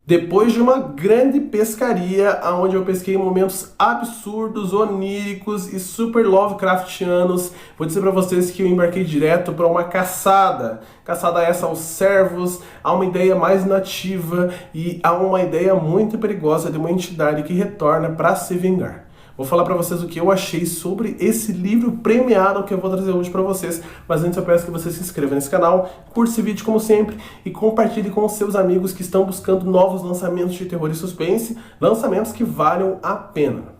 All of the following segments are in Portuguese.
Depois de uma grande pescaria, onde eu pesquei momentos absurdos, oníricos e super Lovecraftianos, vou dizer para vocês que eu embarquei direto para uma caçada. Caçada essa aos servos, a uma ideia mais nativa e a uma ideia muito perigosa de uma entidade que retorna para se vingar. Vou falar para vocês o que eu achei sobre esse livro premiado que eu vou trazer hoje para vocês. Mas antes eu peço que você se inscreva nesse canal, curta esse vídeo como sempre e compartilhe com os seus amigos que estão buscando novos lançamentos de terror e suspense, lançamentos que valham a pena.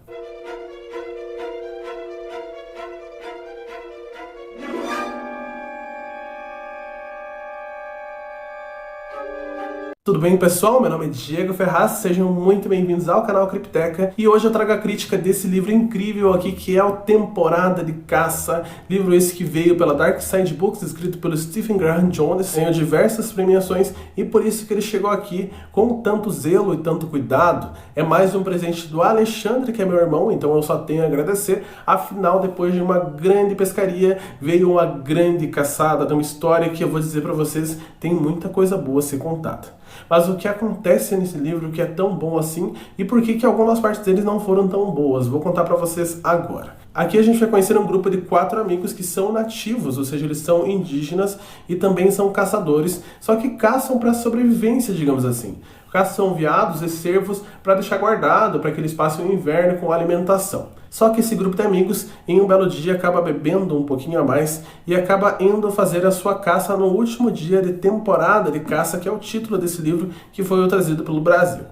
Tudo bem, pessoal? Meu nome é Diego Ferraz, sejam muito bem-vindos ao canal Cripteca e hoje eu trago a crítica desse livro incrível aqui que é o Temporada de Caça, livro esse que veio pela Dark Side Books, escrito pelo Stephen Graham Jones, ganhou diversas premiações e por isso que ele chegou aqui com tanto zelo e tanto cuidado. É mais um presente do Alexandre, que é meu irmão, então eu só tenho a agradecer. Afinal, depois de uma grande pescaria, veio uma grande caçada de uma história que eu vou dizer para vocês, tem muita coisa boa a ser contada. Mas o que acontece nesse livro que é tão bom assim e por que algumas partes deles não foram tão boas? Vou contar para vocês agora. Aqui a gente vai conhecer um grupo de 4 amigos que são nativos, ou seja, eles são indígenas e também são caçadores, só que caçam para sobrevivência, digamos assim. Caçam veados e cervos para deixar guardado, para que eles passem o inverno com alimentação. Só que esse grupo de amigos, em um belo dia, acaba bebendo um pouquinho a mais e acaba indo fazer a sua caça no último dia de temporada de caça, que é o título desse livro que foi trazido pelo Brasil.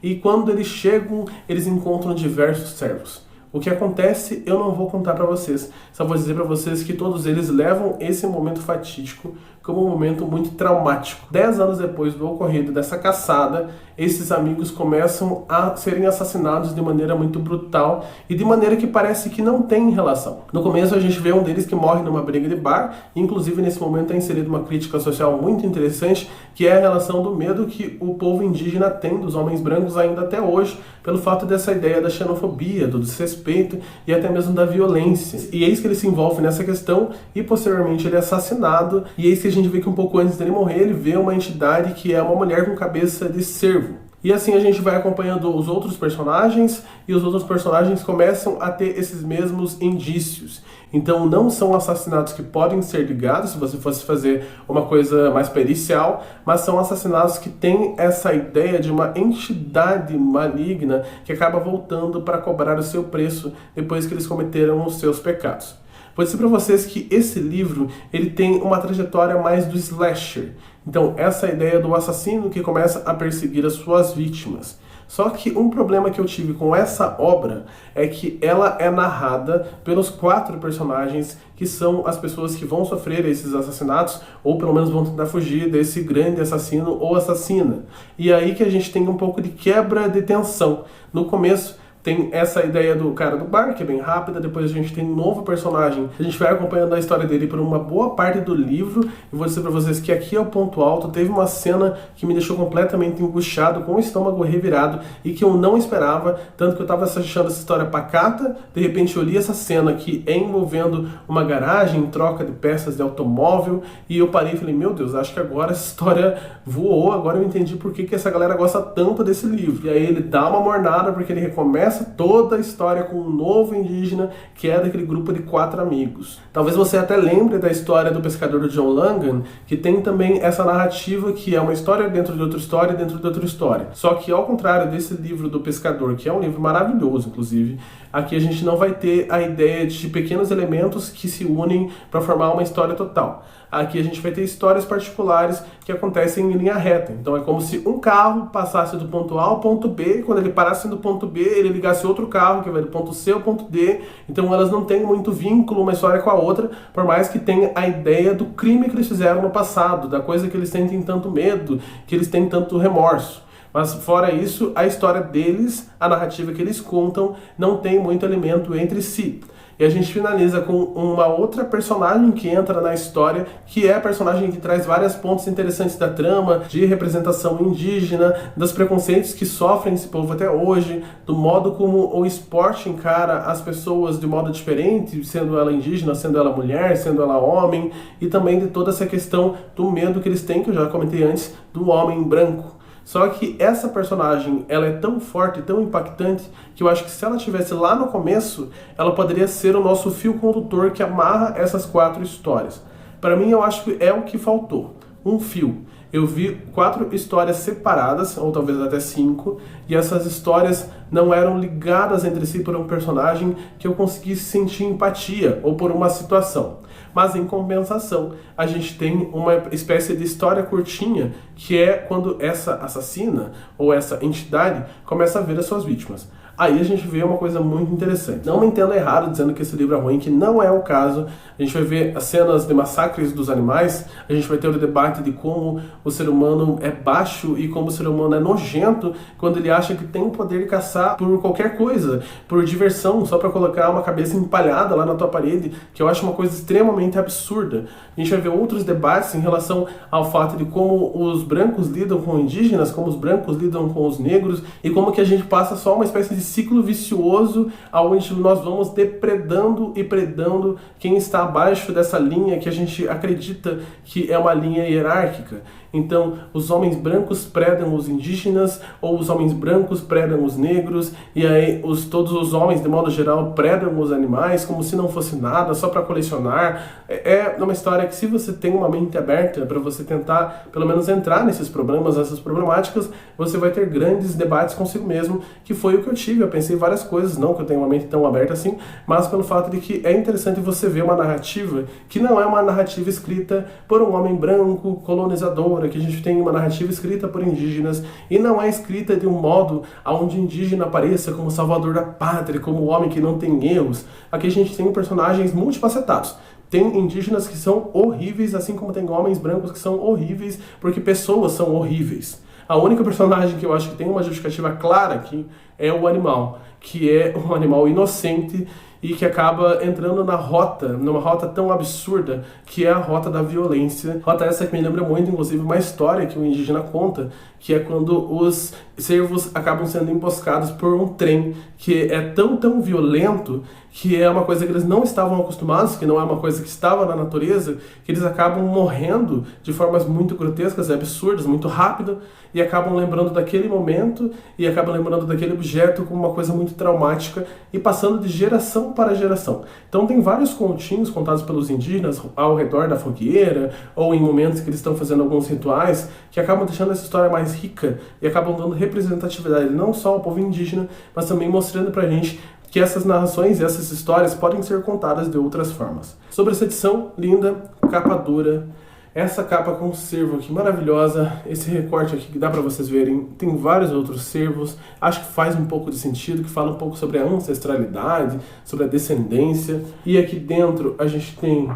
E quando eles chegam, eles encontram diversos servos. O que acontece eu não vou contar para vocês, só vou dizer para vocês que todos eles levam esse momento fatídico como um momento muito traumático. 10 anos depois do ocorrido dessa caçada, esses amigos começam a serem assassinados de maneira muito brutal e de maneira que parece que não tem relação. No começo a gente vê um deles que morre numa briga de bar, inclusive nesse momento é inserida uma crítica social muito interessante, que é a relação do medo que o povo indígena tem dos homens brancos ainda até hoje, pelo fato dessa ideia da xenofobia, do desrespeito e até mesmo da violência. E eis que ele se envolve nessa questão e posteriormente ele é assassinado, e eis que a gente vê que um pouco antes dele morrer, ele vê uma entidade que é uma mulher com cabeça de cervo. E assim a gente vai acompanhando os outros personagens, e os outros personagens começam a ter esses mesmos indícios. Então não são assassinatos que podem ser ligados, se você fosse fazer uma coisa mais pericial, mas são assassinatos que têm essa ideia de uma entidade maligna que acaba voltando para cobrar o seu preço depois que eles cometeram os seus pecados. Vou dizer para vocês que esse livro ele tem uma trajetória mais do slasher. Então, essa ideia do assassino que começa a perseguir as suas vítimas. Só que um problema que eu tive com essa obra é que ela é narrada pelos 4 personagens que são as pessoas que vão sofrer esses assassinatos ou pelo menos vão tentar fugir desse grande assassino ou assassina. E aí que a gente tem um pouco de quebra de tensão. No começo, tem essa ideia do cara do bar, que é bem rápida, depois a gente tem um novo personagem. A gente vai acompanhando a história dele por uma boa parte do livro. E vou dizer pra vocês que aqui é o ponto alto. Teve uma cena que me deixou completamente angustiado, com o estômago revirado, e que eu não esperava, tanto que eu tava achando essa história pacata. De repente eu li essa cena que é envolvendo uma garagem, troca de peças de automóvel, e eu parei e falei, meu Deus, acho que agora essa história voou, agora eu entendi por que essa galera gosta tanto desse livro. E aí ele dá uma mornada, porque ele recomeça toda a história com um novo indígena que é daquele grupo de 4 amigos. Talvez você até lembre da história do pescador do John Langan, que tem também essa narrativa que é uma história dentro de outra história dentro de outra história. Só que ao contrário desse livro do pescador, que é um livro maravilhoso, inclusive, aqui a gente não vai ter a ideia de pequenos elementos que se unem para formar uma história total. Aqui a gente vai ter histórias particulares que acontecem em linha reta. Então é como se um carro passasse do ponto A ao ponto B, e quando ele parasse do ponto B, ele ligasse outro carro que vai do ponto C ao ponto D. Então elas não têm muito vínculo uma história com a outra, por mais que tenha a ideia do crime que eles fizeram no passado, da coisa que eles sentem tanto medo, que eles têm tanto remorso. Mas fora isso, a história deles, a narrativa que eles contam, não tem muito elemento entre si. E a gente finaliza com uma outra personagem que entra na história, que é a personagem que traz vários pontos interessantes da trama, de representação indígena, dos preconceitos que sofrem esse povo até hoje, do modo como o esporte encara as pessoas de modo diferente, sendo ela indígena, sendo ela mulher, sendo ela homem, e também de toda essa questão do medo que eles têm, que eu já comentei antes, do homem branco. Só que essa personagem, ela é tão forte, tão impactante, que eu acho que se ela estivesse lá no começo, ela poderia ser o nosso fio condutor que amarra essas 4 histórias. Para mim, eu acho que é o que faltou. Um fio. Eu vi 4 histórias separadas, ou talvez até 5, e essas histórias não eram ligadas entre si por um personagem que eu conseguisse sentir empatia, ou por uma situação. Mas em compensação, a gente tem uma espécie de história curtinha, que é quando essa assassina, ou essa entidade, começa a ver as suas vítimas. Aí a gente vê uma coisa muito interessante. Não me entenda errado dizendo que esse livro é ruim, que não é o caso. A gente vai ver as cenas de massacres dos animais, a gente vai ter o debate de como o ser humano é baixo e como o ser humano é nojento quando ele acha que tem o poder de caçar por qualquer coisa, por diversão, só para colocar uma cabeça empalhada lá na tua parede, que eu acho uma coisa extremamente absurda. A gente vai ver outros debates em relação ao fato de como os brancos lidam com indígenas, como os brancos lidam com os negros, e como que a gente passa só uma espécie de ciclo vicioso onde nós vamos depredando e predando quem está abaixo dessa linha que a gente acredita que é uma linha hierárquica. Então, os homens brancos predam os indígenas, ou os homens brancos predam os negros, e aí todos os homens, de modo geral, predam os animais, como se não fosse nada, só para colecionar. É uma história que, se você tem uma mente aberta para você tentar, pelo menos, entrar nesses problemas, nessas problemáticas, você vai ter grandes debates consigo mesmo, que foi o que eu tive. Eu pensei várias coisas, não que eu tenha uma mente tão aberta assim, mas pelo fato de que é interessante você ver uma narrativa que não é uma narrativa escrita por um homem branco, colonizador, que a gente tem uma narrativa escrita por indígenas, e não é escrita de um modo onde o indígena apareça como salvador da pátria, como o homem que não tem erros. Aqui a gente tem personagens multifacetados. Tem indígenas que são horríveis, assim como tem homens brancos que são horríveis, porque pessoas são horríveis. A única personagem que eu acho que tem uma justificativa clara aqui é o animal, que é um animal inocente e que acaba entrando numa rota tão absurda, que é a rota da violência. Rota essa que me lembra muito, inclusive, uma história que o indígena conta, que é quando os cervos acabam sendo emboscados por um trem que é tão violento, que é uma coisa que eles não estavam acostumados, que não é uma coisa que estava na natureza, que eles acabam morrendo de formas muito grotescas e absurdas, muito rápido, e acabam lembrando daquele momento, e acabam lembrando daquele objeto como uma coisa muito traumática, e passando de geração para geração. Então tem vários continhos contados pelos indígenas ao redor da fogueira, ou em momentos que eles estão fazendo alguns rituais, que acabam deixando essa história mais rica, e acabam dando representatividade não só ao povo indígena, mas também mostrando pra gente que essas narrações e essas histórias podem ser contadas de outras formas. Sobre essa edição linda, capa dura, essa capa com cervo aqui maravilhosa, esse recorte aqui que dá para vocês verem, tem vários outros cervos, acho que faz um pouco de sentido, que fala um pouco sobre a ancestralidade, sobre a descendência, e aqui dentro a gente tem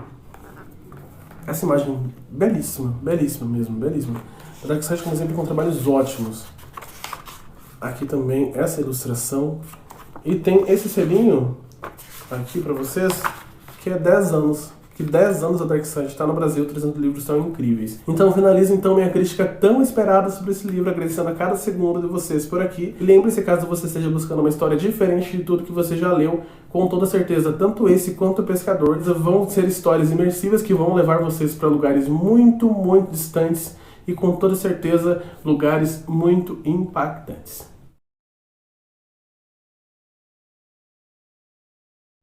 essa imagem belíssima, belíssima mesmo, belíssima. A Dark Side, como sempre, com trabalhos ótimos. Aqui também essa ilustração. E tem esse selinho aqui pra vocês, que é 10 anos. Que 10 anos a Dark Side está no Brasil, trazendo livros tão incríveis. Então finalizo minha crítica tão esperada sobre esse livro, agradecendo a cada segundo de vocês por aqui. E lembre-se, caso você esteja buscando uma história diferente de tudo que você já leu, com toda certeza, tanto esse quanto o Pescador vão ser histórias imersivas que vão levar vocês para lugares muito distantes e com toda certeza lugares muito impactantes.